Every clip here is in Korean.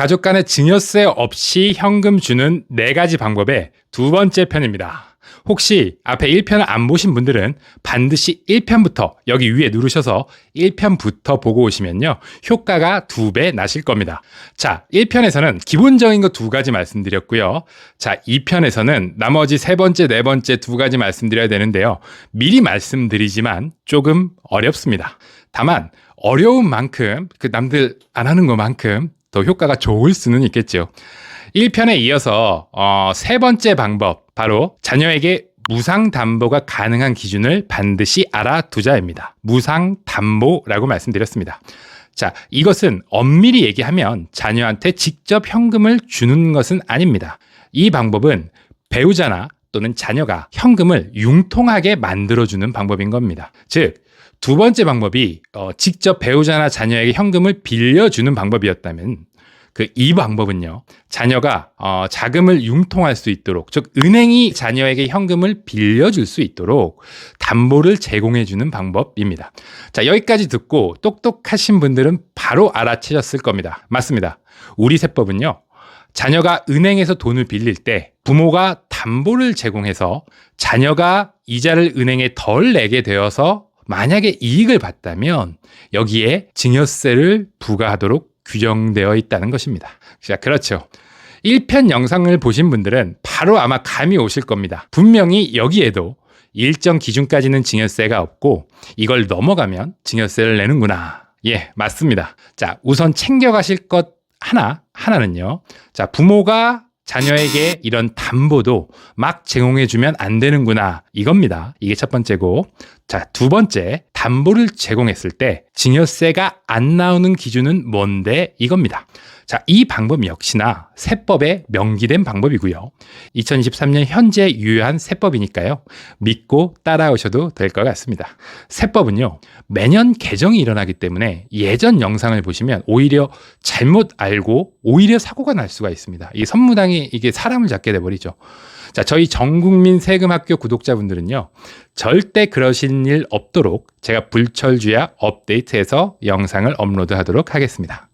가족 간의 증여세 없이 현금 주는 4가지 방법의 두 번째 편입니다. 혹시 앞에 1편을 안 보신 분들은 반드시 1편부터 여기 위에 누르셔서 1편부터 보고 오시면요, 효과가 2배 나실 겁니다. 자, 1편에서는 기본적인 거 2가지 말씀드렸고요. 자, 2편에서는 나머지 3번째, 4번째 2가지 말씀드려야 되는데요. 미리 말씀드리지만 조금 어렵습니다. 다만 어려운 만큼, 남들 안 하는 것만큼 더 효과가 좋을 수는 있겠죠. 1편에 이어서 3번째 방법, 바로 자녀에게 무상담보가 가능한 기준을 반드시 알아두자입니다. 무상담보라고 말씀드렸습니다. 자, 이것은 엄밀히 얘기하면 자녀한테 직접 현금을 주는 것은 아닙니다. 이 방법은 배우자나 또는 자녀가 현금을 융통하게 만들어주는 방법인 겁니다. 즉, 2번째 방법이 직접 배우자나 자녀에게 현금을 빌려주는 방법이었다면, 이 방법은요, 자녀가 자금을 융통할 수 있도록, 즉 은행이 자녀에게 현금을 빌려줄 수 있도록 담보를 제공해주는 방법입니다. 자, 여기까지 듣고 똑똑하신 분들은 바로 알아채셨을 겁니다. 맞습니다. 우리 세법은요, 자녀가 은행에서 돈을 빌릴 때 부모가 담보를 제공해서 자녀가 이자를 은행에 덜 내게 되어서 만약에 이익을 봤다면 여기에 증여세를 부과하도록 규정되어 있다는 것입니다. 자, 그렇죠. 1편 영상을 보신 분들은 바로 아마 감이 오실 겁니다. 분명히 여기에도 일정 기준까지는 증여세가 없고 이걸 넘어가면 증여세를 내는구나. 예, 맞습니다. 자, 우선 챙겨가실 것 하나는요. 자, 부모가 자녀에게 이런 담보도 막 제공해주면 안 되는구나, 이겁니다. 이게 첫 번째고, 자, 2번째, 담보를 제공했을 때 증여세가 안 나오는 기준은 뭔데, 이겁니다. 자, 이 방법 역시나 세법에 명기된 방법이고요. 2023년 현재 유효한 세법이니까요, 믿고 따라오셔도 될 것 같습니다. 세법은요, 매년 개정이 일어나기 때문에 예전 영상을 보시면 오히려 잘못 알고 오히려 사고가 날 수가 있습니다. 이 선무당이 이게 사람을 잡게 돼버리죠. 자, 저희 전국민 세금학교 구독자분들은요, 절대 그러신 일 없도록 제가 불철주야 업데이트해서 영상을 업로드하도록 하겠습니다.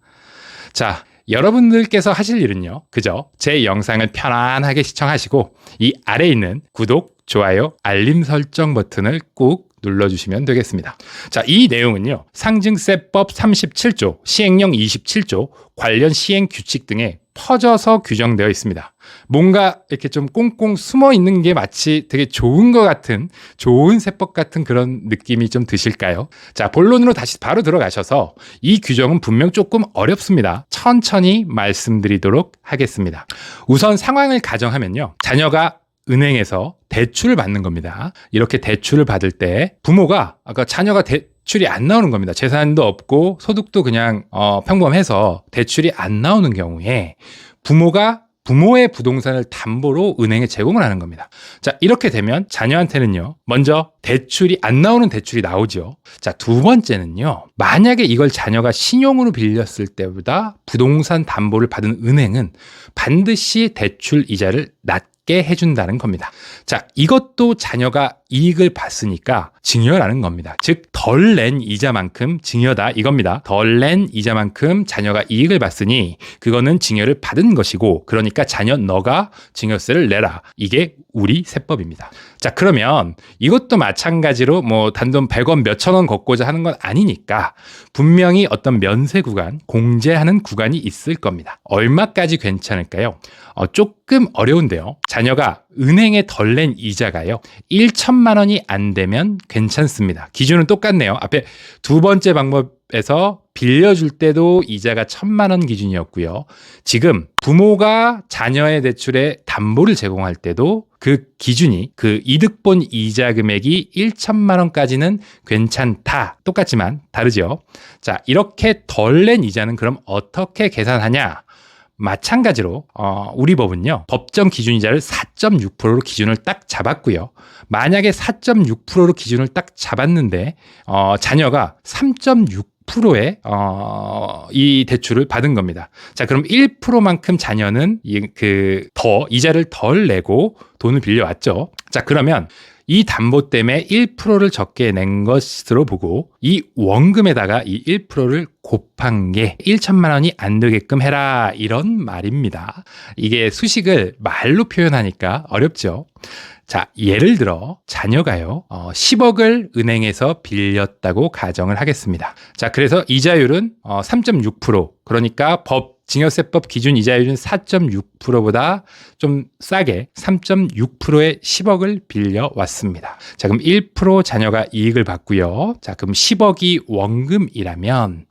자, 여러분들께서 하실 일은요, 그저 제 영상을 편안하게 시청하시고 이 아래에 있는 구독, 좋아요, 알림 설정 버튼을 꾹 눌러주시면 되겠습니다. 자, 이 내용은요, 상증세법 37조, 시행령 27조, 관련 시행 규칙 등에 퍼져서 규정되어 있습니다. 뭔가 이렇게 좀 꽁꽁 숨어 있는 게 마치 되게 좋은 것 같은, 좋은 세법 같은 그런 느낌이 좀 드실까요? 자, 본론으로 다시 바로 들어가셔서 이 규정은 분명 조금 어렵습니다. 천천히 말씀드리도록 하겠습니다. 우선 상황을 가정하면요, 자녀가 은행에서 대출을 받는 겁니다. 이렇게 대출을 받을 때 부모가 아까 자녀가 대출이 안 나오는 겁니다. 재산도 없고 소득도 그냥 평범해서 대출이 안 나오는 경우에 부모가 부모의 부동산을 담보로 은행에 제공을 하는 겁니다. 자, 이렇게 되면 자녀한테는요, 먼저 대출이 안 나오는 대출이 나오죠. 자, 2번째는요, 만약에 이걸 자녀가 신용으로 빌렸을 때보다 부동산 담보를 받은 은행은 반드시 대출 이자를 낮게 해준다는 겁니다. 자, 이것도 자녀가 이익을 봤으니까 증여라는 겁니다. 즉, 덜 낸 이자만큼 증여다, 이겁니다. 덜 낸 이자만큼 자녀가 이익을 봤으니 그거는 증여를 받은 것이고, 그러니까 자녀 너가 증여세를 내라. 이게 우리 세법입니다. 자, 그러면 이것도 마찬가지로 뭐 단돈 100원 몇천 원 걷고자 하는 건 아니니까 분명히 어떤 면세 구간, 공제하는 구간이 있을 겁니다. 얼마까지 괜찮을까요? 조금 어려운데요. 자녀가 은행에 덜 낸 이자가요, 1천만 원이 안 되면 괜찮습니다. 기준은 똑같네요. 앞에 2번째 방법에서 빌려줄 때도 이자가 1,000만 원 기준이었고요. 지금 부모가 자녀의 대출에 담보를 제공할 때도 그 기준이, 그 이득본 이자 금액이 1,000만 원까지는 괜찮다. 똑같지만 다르죠. 자, 이렇게 덜 낸 이자는 그럼 어떻게 계산하냐? 마찬가지로 우리 법은요, 법정 기준이자를 4.6%로 기준을 딱 잡았고요. 만약에 4.6%로 기준을 딱 잡았는데 자녀가 3.6%의 이 대출을 받은 겁니다. 자, 그럼 1%만큼 자녀는 이자를 덜 내고 돈을 빌려왔죠. 자, 그러면 이 담보 때문에 1%를 적게 낸 것으로 보고 이 원금에다가 이 1%를 곱한 게 1천만 원이 안 되게끔 해라, 이런 말입니다. 이게 수식을 말로 표현하니까 어렵죠. 자, 예를 들어 자녀가요 10억을 은행에서 빌렸다고 가정을 하겠습니다. 자, 그래서 이자율은 3.6%, 그러니까 증여세법 기준 이자율은 4.6%보다 좀 싸게 3.6%의 10억을 빌려왔습니다. 자, 그럼 1% 자녀가 이익을 받고요. 자, 그럼 10억이 원금이라면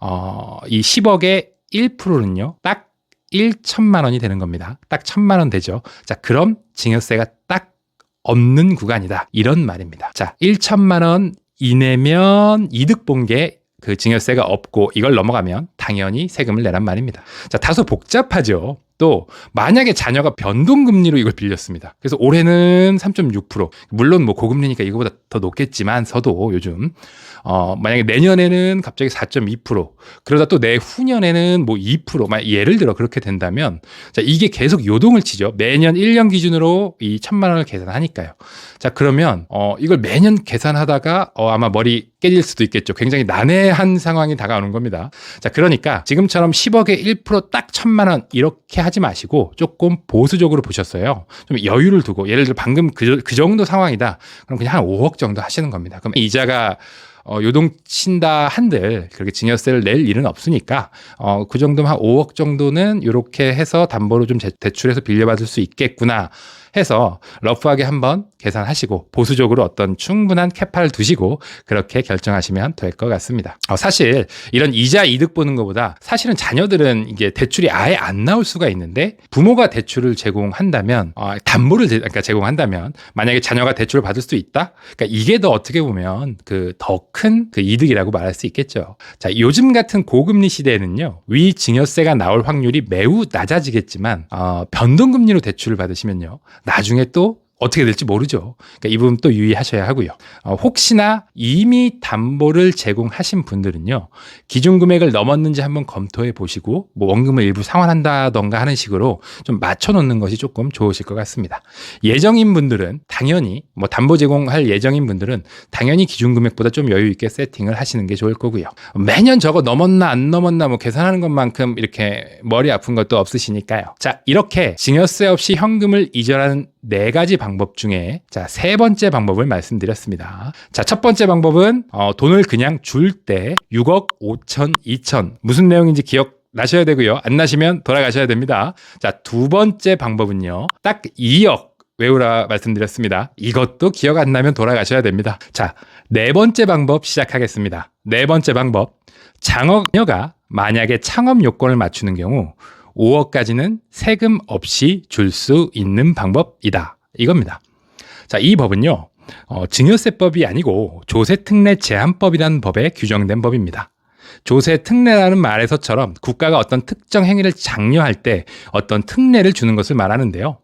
이 10억의 1%는요 딱 1천만 원이 되는 겁니다. 딱 1천만 원 되죠. 자, 그럼 증여세가 딱 없는 구간이다, 이런 말입니다. 자, 1천만 원 이내면 이득 본 게 그 증여세가 없고, 이걸 넘어가면 당연히 세금을 내란 말입니다. 자, 다소 복잡하죠. 또 만약에 자녀가 변동금리로 이걸 빌렸습니다. 그래서 올해는 3.6%, 물론 뭐 고금리니까 이거보다 더 높겠지만서도 요즘 만약에 내년에는 갑자기 4.2%, 그러다 또 내후년에는 뭐 2%, 예를 들어 그렇게 된다면, 자, 이게 계속 요동을 치죠. 매년 1년 기준으로 이 1천만 원을 계산하니까요. 자, 그러면 이걸 매년 계산하다가 아마 머리 깨질 수도 있겠죠. 굉장히 난해한 상황이 다가오는 겁니다. 자, 그러니까 지금처럼 10억에 1%딱 1천만 원 이렇게 하지 마시고 조금 보수적으로 보셨어요. 좀 여유를 두고, 예를 들어 방금 그 정도 상황이다, 그럼 그냥 한 5억 정도 하시는 겁니다. 그럼 이자가 요동친다 한들 그렇게 증여세를 낼 일은 없으니까 그 정도면 한 5억 정도는 이렇게 해서 담보로 좀 대출해서 빌려받을 수 있겠구나 해서 러프하게 한번 계산하시고 보수적으로 어떤 충분한 캐파를 두시고 그렇게 결정하시면 될 것 같습니다. 사실 이런 이자 이득 보는 것보다 사실은 자녀들은 이게 대출이 아예 안 나올 수가 있는데, 부모가 대출을 제공한다면 담보를 제공한다면 만약에 자녀가 대출을 받을 수 있다? 그러니까 이게 더 어떻게 보면 더 큰 그 이득이라고 말할 수 있겠죠. 자, 요즘 같은 고금리 시대에는요, 위 증여세가 나올 확률이 매우 낮아지겠지만 변동금리로 대출을 받으시면요, 나중에 또 어떻게 될지 모르죠. 그러니까 이 부분 또 유의하셔야 하고요. 혹시나 이미 담보를 제공하신 분들은요, 기준 금액을 넘었는지 한번 검토해 보시고 뭐 원금을 일부 상환한다던가 하는 식으로 좀 맞춰 놓는 것이 조금 좋으실 것 같습니다. 예정인 분들은 당연히 뭐 담보 제공할 예정인 분들은 당연히 기준 금액보다 좀 여유 있게 세팅을 하시는 게 좋을 거고요. 매년 저거 넘었나 안 넘었나 뭐 계산하는 것만큼 이렇게 머리 아픈 것도 없으시니까요. 자, 이렇게 증여세 없이 현금을 이전하는 4가지 방법 중에 자, 3번째 방법을 말씀드렸습니다. 자, 첫 번째 방법은 돈을 그냥 줄 때 6억 5천 2천 무슨 내용인지 기억 나셔야 되고요. 안 나시면 돌아가셔야 됩니다. 자, 두 번째 방법은요, 딱 2억 외우라 말씀드렸습니다. 이것도 기억 안 나면 돌아가셔야 됩니다. 자, 4번째 방법 시작하겠습니다. 4번째 방법, 자녀가 만약에 창업 요건을 맞추는 경우 5억까지는 세금 없이 줄 수 있는 방법이다, 이겁니다. 자, 이 법은요, 증여세법이 아니고 조세특례 제한법이라는 법에 규정된 법입니다. 조세특례라는 말에서처럼 국가가 어떤 특정 행위를 장려할 때 어떤 특례를 주는 것을 말하는데요.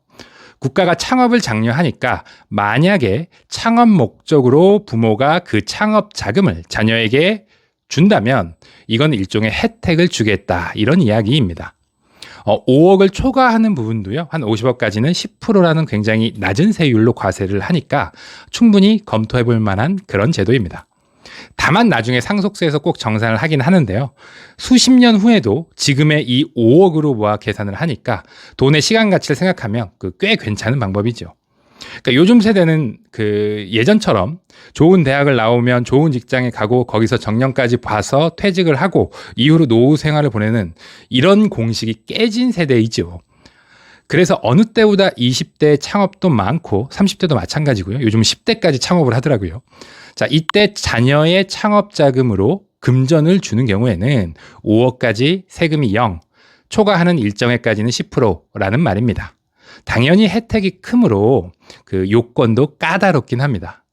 국가가 창업을 장려하니까 만약에 창업 목적으로 부모가 그 창업 자금을 자녀에게 준다면 이건 일종의 혜택을 주겠다, 이런 이야기입니다. 5억을 초과하는 부분도요, 한 50억까지는 10%라는 굉장히 낮은 세율로 과세를 하니까 충분히 검토해 볼 만한 그런 제도입니다. 다만 나중에 상속세에서 꼭 정산을 하긴 하는데요, 수십 년 후에도 지금의 이 5억으로 모아 계산을 하니까 돈의 시간 가치를 생각하면 꽤 괜찮은 방법이죠. 그러니까 요즘 세대는 예전처럼 좋은 대학을 나오면 좋은 직장에 가고 거기서 정년까지 봐서 퇴직을 하고 이후로 노후 생활을 보내는 이런 공식이 깨진 세대이죠. 그래서 어느 때보다 20대 창업도 많고 30대도 마찬가지고요. 요즘 10대까지 창업을 하더라고요. 자, 이때 자녀의 창업 자금으로 금전을 주는 경우에는 5억까지 세금이 0, 초과하는 일정액까지는 10%라는 말입니다. 당연히 혜택이 크므로 요건도 까다롭긴 합니다.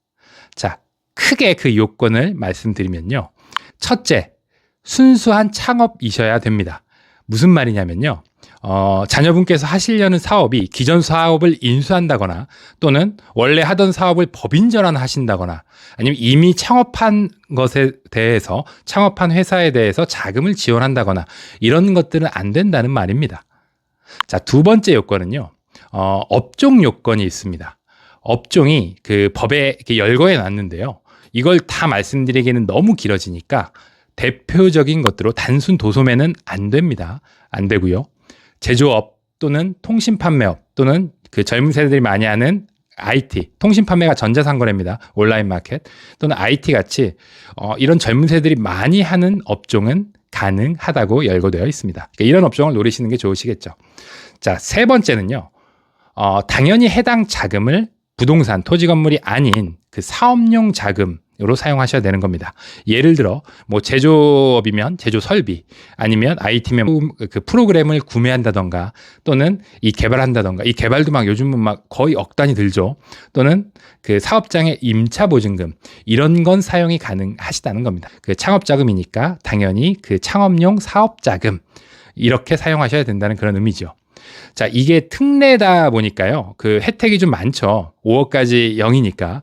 자, 크게 그 요건을 말씀드리면요. 첫째, 순수한 창업이셔야 됩니다. 무슨 말이냐면요, 자녀분께서 하시려는 사업이 기존 사업을 인수한다거나 또는 원래 하던 사업을 법인 전환하신다거나 아니면 이미 창업한 것에 대해서 창업한 회사에 대해서 자금을 지원한다거나 이런 것들은 안 된다는 말입니다. 자, 두 번째 요건은요, 업종 요건이 있습니다. 업종이 그 법에 이렇게 열거해 놨는데요. 이걸 다 말씀드리기는 너무 길어지니까 대표적인 것들로 단순 도소매는 안 됩니다. 안 되고요. 제조업 또는 통신 판매업 또는 그 젊은 세대들이 많이 하는 IT, 통신 판매가 전자상거래입니다. 온라인 마켓 또는 IT 같이 이런 젊은 세대들이 많이 하는 업종은 가능하다고 열거되어 있습니다. 그러니까 이런 업종을 노리시는 게 좋으시겠죠. 자, 세 번째는요. 당연히 해당 자금을 부동산, 토지 건물이 아닌 그 사업용 자금으로 사용하셔야 되는 겁니다. 예를 들어 뭐 제조업이면 제조 설비, 아니면 IT면 그 프로그램을 구매한다던가 또는 이 개발한다던가, 이 개발도 막 요즘은 막 거의 억 단위 들죠. 또는 그 사업장의 임차 보증금, 이런 건 사용이 가능하시다는 겁니다. 그 창업 자금이니까 당연히 그 창업용 사업 자금 이렇게 사용하셔야 된다는 그런 의미죠. 자, 이게 특례다 보니까요. 그 혜택이 좀 많죠. 5억까지 0이니까.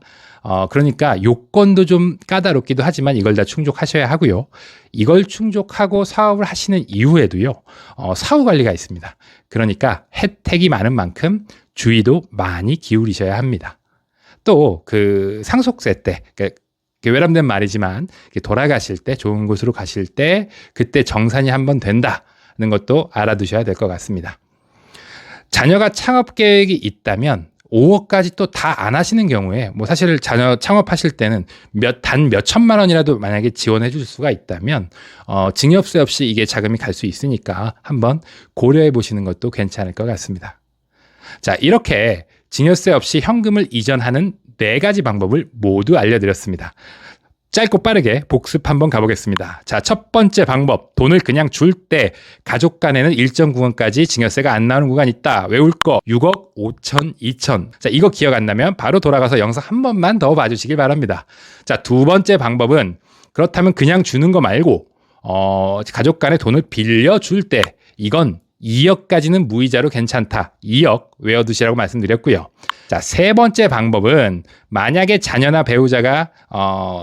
그러니까 요건도 좀 까다롭기도 하지만 이걸 다 충족하셔야 하고요. 이걸 충족하고 사업을 하시는 이후에도요. 사후 관리가 있습니다. 그러니까 혜택이 많은 만큼 주의도 많이 기울이셔야 합니다. 또 그 상속세 때, 외람된 말이지만 돌아가실 때, 좋은 곳으로 가실 때 그때 정산이 한번 된다는 것도 알아두셔야 될 것 같습니다. 자녀가 창업 계획이 있다면 5억까지 또 다 안 하시는 경우에 뭐 사실 자녀 창업하실 때는 단 몇 천만 원이라도 만약에 지원해 줄 수가 있다면 증여세 없이 이게 자금이 갈 수 있으니까 한번 고려해 보시는 것도 괜찮을 것 같습니다. 자, 이렇게 증여세 없이 현금을 이전하는 4가지 방법을 모두 알려드렸습니다. 짧고 빠르게 복습 한번 가보겠습니다. 자, 첫 번째 방법. 돈을 그냥 줄 때 가족 간에는 일정 구간까지 증여세가 안 나오는 구간이 있다. 외울 거 6억, 5천, 2천. 자, 이거 기억 안 나면 바로 돌아가서 영상 한 번만 더 봐주시길 바랍니다. 자, 두 번째 방법은 그렇다면 그냥 주는 거 말고 가족 간에 돈을 빌려줄 때 이건 2억까지는 무이자로 괜찮다. 2억 외워두시라고 말씀드렸고요. 자, 세 번째 방법은 만약에 자녀나 배우자가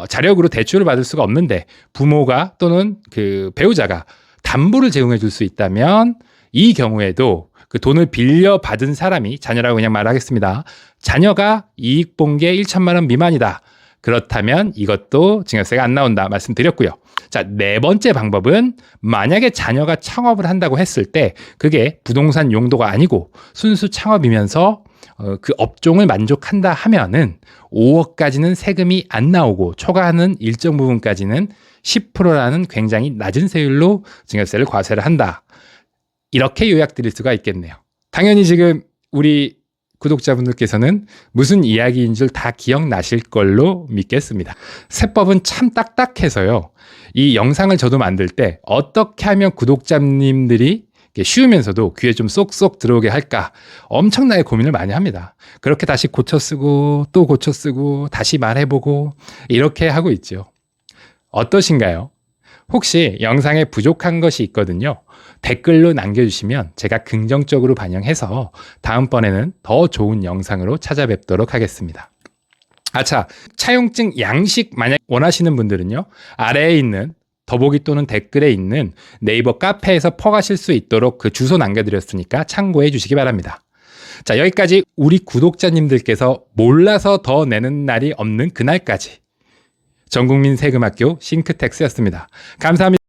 자력으로 대출을 받을 수가 없는데 부모가 또는 그 배우자가 담보를 제공해 줄 수 있다면 이 경우에도 그 돈을 빌려 받은 사람이, 자녀라고 그냥 말하겠습니다. 자녀가 이익 본 게 1천만 원 미만이다. 그렇다면 이것도 증여세가 안 나온다 말씀드렸고요. 자, 네 번째 방법은 만약에 자녀가 창업을 한다고 했을 때 그게 부동산 용도가 아니고 순수 창업이면서 그 업종을 만족한다 하면은 5억까지는 세금이 안 나오고 초과하는 일정 부분까지는 10%라는 굉장히 낮은 세율로 증여세를 과세를 한다. 이렇게 요약드릴 수가 있겠네요. 당연히 지금 우리 구독자분들께서는 무슨 이야기인 줄 다 기억나실 걸로 믿겠습니다. 세법은 참 딱딱해서요. 이 영상을 저도 만들 때 어떻게 하면 구독자님들이 쉬우면서도 귀에 좀 쏙쏙 들어오게 할까 엄청나게 고민을 많이 합니다. 그렇게 다시 고쳐 쓰고 또 고쳐 쓰고 다시 말해보고 이렇게 하고 있죠. 어떠신가요? 혹시 영상에 부족한 것이 있거든요. 댓글로 남겨주시면 제가 긍정적으로 반영해서 다음번에는 더 좋은 영상으로 찾아뵙도록 하겠습니다. 아차, 차용증 양식 만약 원하시는 분들은요. 아래에 있는 더보기 또는 댓글에 있는 네이버 카페에서 퍼가실 수 있도록 그 주소 남겨드렸으니까 참고해 주시기 바랍니다. 자, 여기까지 우리 구독자님들께서 몰라서 더 내는 날이 없는 그날까지 전국민 세금학교 싱크텍스였습니다. 감사합니다.